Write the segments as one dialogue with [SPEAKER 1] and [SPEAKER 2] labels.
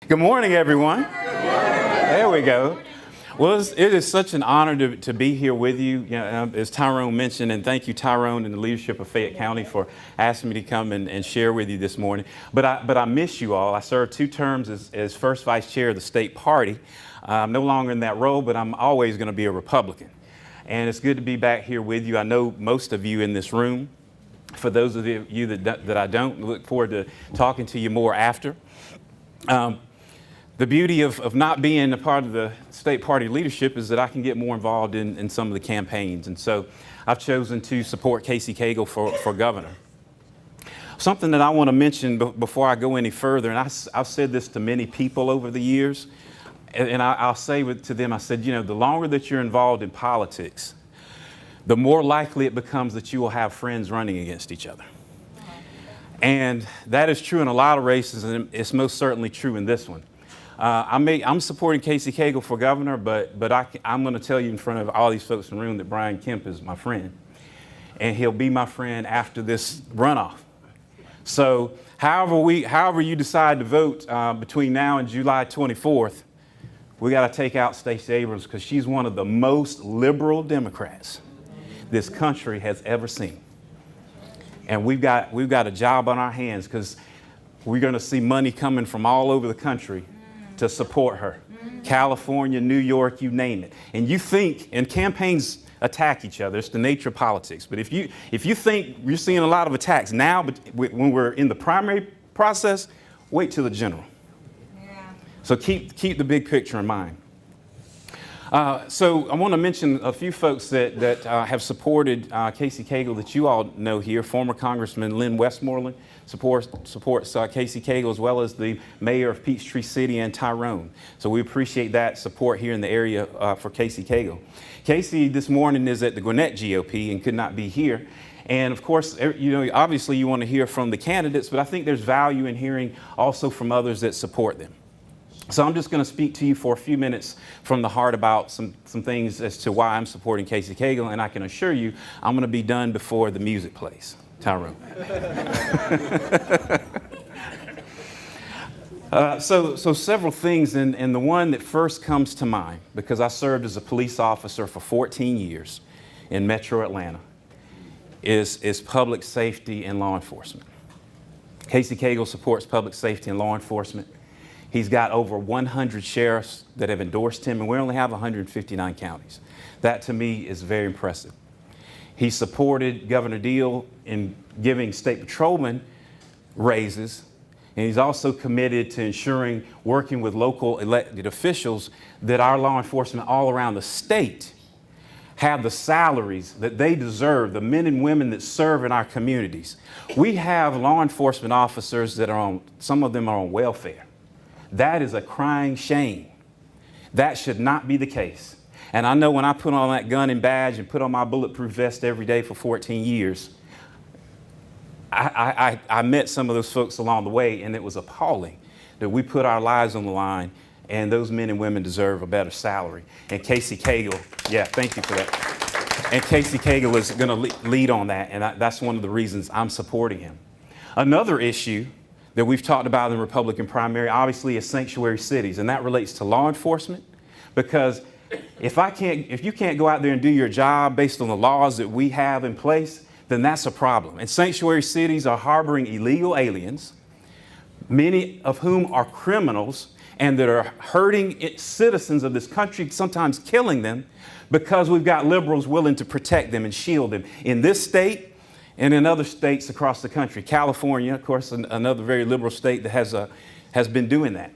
[SPEAKER 1] Good morning, everyone. There we go. Well, it is such an honor to be here with you. As Tyrone mentioned, and thank you, Tyrone, and the leadership of Fayette County for asking me to come and share with you this morning. But I miss you all. I served 2 terms as first vice chair of the state party. I'm no longer in that role, but I'm always going to be a Republican. And it's good to be back here with you. I know most of you in this room. For those of you that I don't, look forward to talking to you more after. The beauty of not being a part of the state party leadership is that I can get more involved in some of the campaigns. And so I've chosen to support Casey Cagle for governor. Something that I want to mention before I go any further, and I've said this to many people over the years, and I'll say to them, I said, the longer that you're involved in politics, the more likely it becomes that you will have friends running against each other. And that is true in a lot of races, and it's most certainly true in this one. I'm supporting Casey Cagle for governor, but I'm going to tell you in front of all these folks in the room that Brian Kemp is my friend. And he'll be my friend after this runoff. So however you decide to vote between now and July 24th, we got to take out Stacey Abrams because she's one of the most liberal Democrats this country has ever seen. And we've got a job on our hands because we're going to see money coming from all over the country to support her. California, New York, you name it. And you think, and campaigns attack each other, it's the nature of politics. But if you think you're seeing a lot of attacks now, but when we're in the primary process, wait till the general. Yeah. So keep the big picture in mind. So I want to mention a few folks that have supported Casey Cagle that you all know here. Former Congressman Lynn Westmoreland supports Casey Cagle, as well as the mayor of Peachtree City and Tyrone. So we appreciate that support here in the area for Casey Cagle. Casey this morning is at the Gwinnett GOP and could not be here. And of course, obviously you want to hear from the candidates, but I think there's value in hearing also from others that support them. So I'm just going to speak to you for a few minutes from the heart about some things as to why I'm supporting Casey Cagle, and I can assure you I'm going to be done before the music plays. Tyrone. So several things, and the one that first comes to mind, because I served as a police officer for 14 years in Metro Atlanta, is public safety and law enforcement. Casey Cagle supports public safety and law enforcement. He's got over 100 sheriffs that have endorsed him, and we only have 159 counties. That, to me, is very impressive. He supported Governor Deal in giving state patrolmen raises, and he's also committed to ensuring, working with local elected officials, that our law enforcement all around the state have the salaries that they deserve, the men and women that serve in our communities. We have law enforcement officers that some of them are on welfare. That is a crying shame. That should not be the case. And I know when I put on that gun and badge and put on my bulletproof vest every day for 14 years, I met some of those folks along the way, and it was appalling that we put our lives on the line, and those men and women deserve a better salary. And Casey Cagle, yeah, thank you for that. And Casey Cagle is going to lead on that, and that's one of the reasons I'm supporting him. Another issue that we've talked about in the Republican primary, obviously, is sanctuary cities, and that relates to law enforcement, because if you can't go out there and do your job based on the laws that we have in place, then that's a problem. And sanctuary cities are harboring illegal aliens, many of whom are criminals and that are hurting citizens of this country, sometimes killing them, because we've got liberals willing to protect them and shield them in this state and in other states across the country. California, of course, another very liberal state that has been doing that.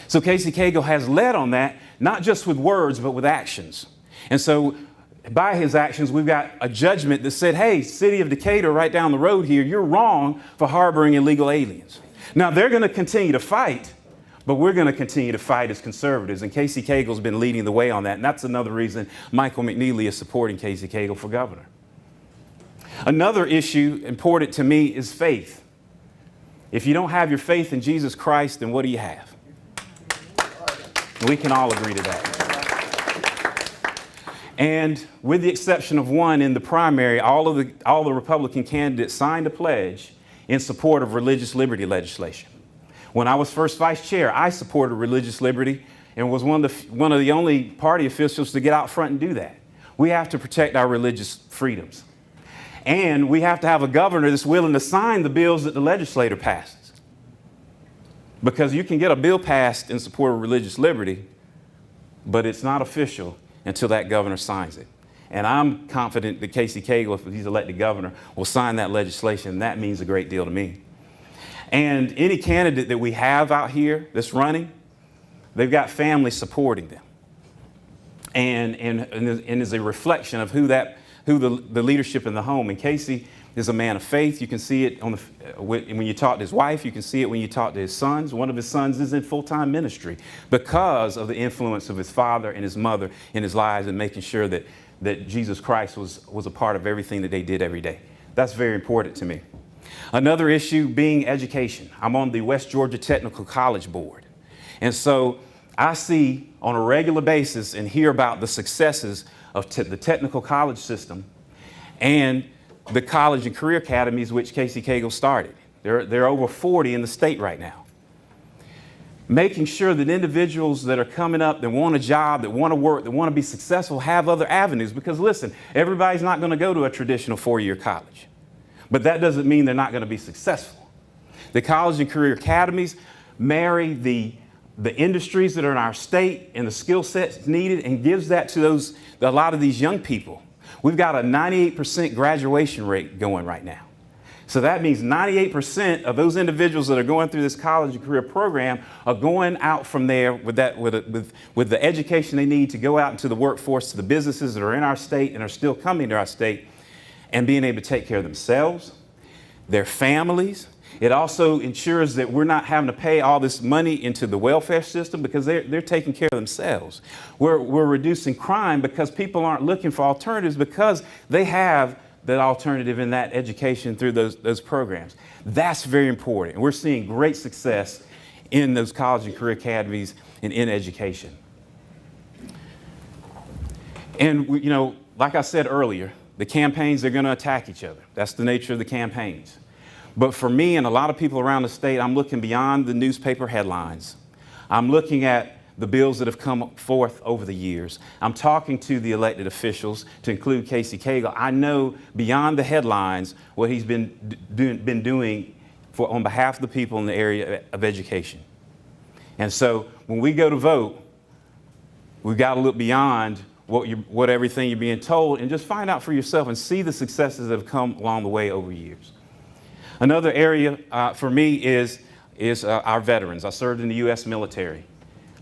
[SPEAKER 1] So Casey Cagle has led on that, not just with words, but with actions. And so by his actions, we've got a judgment that said, hey, city of Decatur, right down the road here, you're wrong for harboring illegal aliens. Now, they're going to continue to fight, but we're going to continue to fight as conservatives. And Casey Cagle's been leading the way on that. And that's another reason Michael McNeely is supporting Casey Cagle for governor. Another issue important to me is faith. If you don't have your faith in Jesus Christ, then what do you have? We can all agree to that. And with the exception of one in the primary, all the Republican candidates signed a pledge in support of religious liberty legislation. When I was first vice chair, I supported religious liberty and was one of the only party officials to get out front and do that. We have to protect our religious freedoms. And we have to have a governor that's willing to sign the bills that the legislator passes. Because you can get a bill passed in support of religious liberty, but it's not official until that governor signs it. And I'm confident that Casey Cagle, if he's elected governor, will sign that legislation. And that means a great deal to me. And any candidate that we have out here that's running, they've got families supporting them. And is a reflection of who the leadership in the home. And Casey is a man of faith. You can see it when you talk to his wife. You can see it when you talk to his sons. One of his sons is in full-time ministry because of the influence of his father and his mother in his lives and making sure that Jesus Christ was a part of everything that they did every day. That's very important to me. Another issue being education. I'm on the West Georgia Technical College Board. And so I see on a regular basis and hear about the successes of the technical college system and the college and career academies which Casey Cagle started. There are over 40 in the state right now. Making sure that individuals that are coming up, that want a job, that want to work, that want to be successful, have other avenues. Because listen, everybody's not going to go to a traditional 4-year college. But that doesn't mean they're not going to be successful. The college and career academies marry the industries that are in our state and the skill sets needed and gives that to a lot of these young people. We've got a 98% graduation rate going right now. So that means 98% of those individuals that are going through this college and career program are going out from there with the education they need to go out into the workforce, to the businesses that are in our state and are still coming to our state, and being able to take care of themselves, their families. It also ensures that we're not having to pay all this money into the welfare system because they're taking care of themselves. We're reducing crime because people aren't looking for alternatives because they have that alternative in that education through those programs. That's very important. And we're seeing great success in those college and career academies and in education. And, like I said earlier, the campaigns, they're going to attack each other. That's the nature of the campaigns. But for me and a lot of people around the state, I'm looking beyond the newspaper headlines. I'm looking at the bills that have come forth over the years. I'm talking to the elected officials, to include Casey Cagle. I know beyond the headlines what he's been doing on behalf of the people in the area of education. And so when we go to vote, we've got to look beyond what everything you're being told and just find out for yourself and see the successes that have come along the way over years. Another area for me is our veterans. I served in the U.S. military.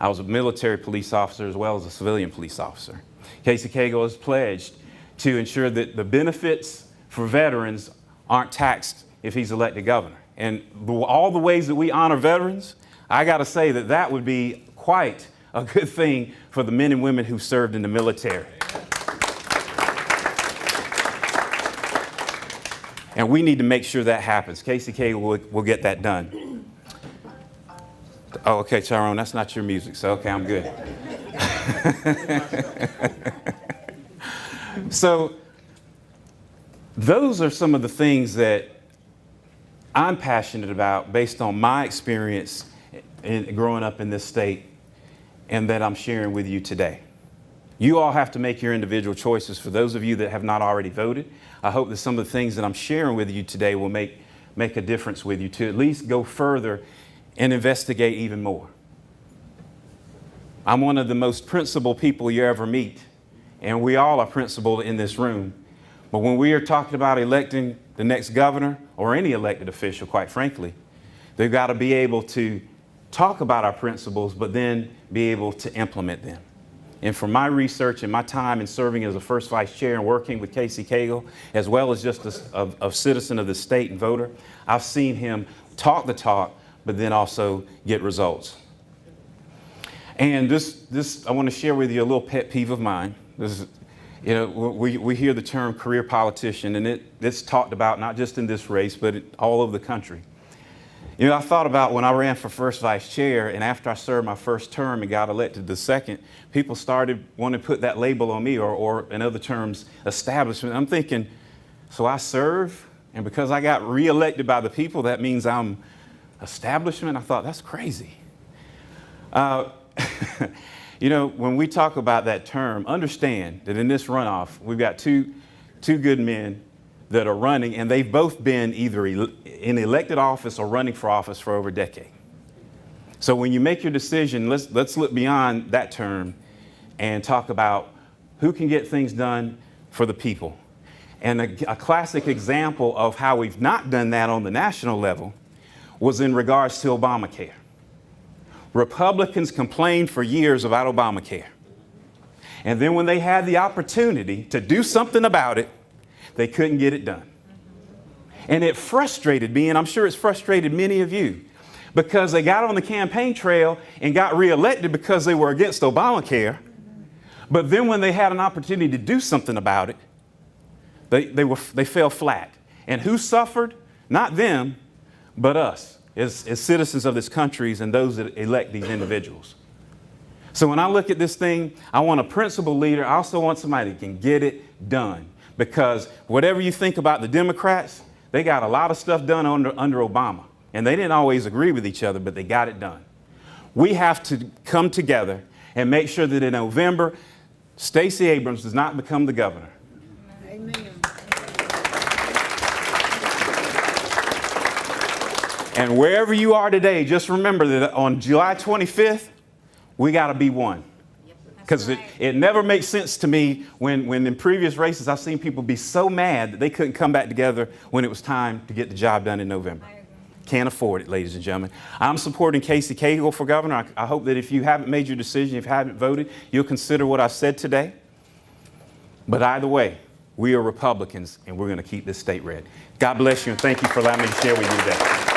[SPEAKER 1] I was a military police officer as well as a civilian police officer. Casey Cagle has pledged to ensure that the benefits for veterans aren't taxed if he's elected governor. And all the ways that we honor veterans, I got to say that would be quite a good thing for the men and women who served in the military. And we need to make sure that happens. Casey Cagle will get that done. Oh, okay, Tyrone, that's not your music, so okay, I'm good. So those are some of the things that I'm passionate about based on my experience in growing up in this state and that I'm sharing with you today. You all have to make your individual choices. For those of you that have not already voted, I hope that some of the things that I'm sharing with you today will make a difference with you to at least go further and investigate even more. I'm one of the most principled people you ever meet, and we all are principled in this room. But when we are talking about electing the next governor or any elected official, quite frankly, they've got to be able to talk about our principles, but then be able to implement them. And from my research and my time in serving as a first vice chair and working with Casey Cagle, as well as just a citizen of the state and voter, I've seen him talk the talk, but then also get results. And this I want to share with you a little pet peeve of mine. This is, we hear the term career politician, and it's talked about not just in this race, but all over the country. I thought about when I ran for first vice chair, and after I served my first term and got elected the second, people started wanting to put that label on me, or in other terms, establishment. I'm thinking, so I serve, and because I got reelected by the people, that means I'm Establishment? I thought, that's crazy. You know, when we talk about that term, understand that in this runoff, we've got two good men that are running, and they've both been either in elected office or running for office for over a decade. So when you make your decision, let's look beyond that term and talk about who can get things done for the people. And a classic example of how we've not done that on the national level was in regards to Obamacare. Republicans complained for years about Obamacare. And then when they had the opportunity to do something about it, they couldn't get it done. And it frustrated me, and I'm sure it's frustrated many of you, because they got on the campaign trail and got reelected because they were against Obamacare. But then when they had an opportunity to do something about it, they fell flat. And who suffered? Not them, but us as citizens of this country and those that elect these individuals. So when I look at this thing, I want a principled leader. I also want somebody that can get it done. Because whatever you think about the Democrats, they got a lot of stuff done under Obama. And they didn't always agree with each other, but they got it done. We have to come together and make sure that in November, Stacey Abrams does not become the governor.
[SPEAKER 2] Amen.
[SPEAKER 1] And wherever you are today, just remember that on July 25th, we got to be one. Because it never makes sense to me when in previous races I've seen people be so mad that they couldn't come back together when it was time to get the job done in November. Can't afford it, ladies and gentlemen. I'm supporting Cagle for governor. I hope that if you haven't made your decision, if you haven't voted, you'll consider what I said today. But either way, we are Republicans, and we're going to keep this state red. God bless you, and thank you for allowing me to share with you today.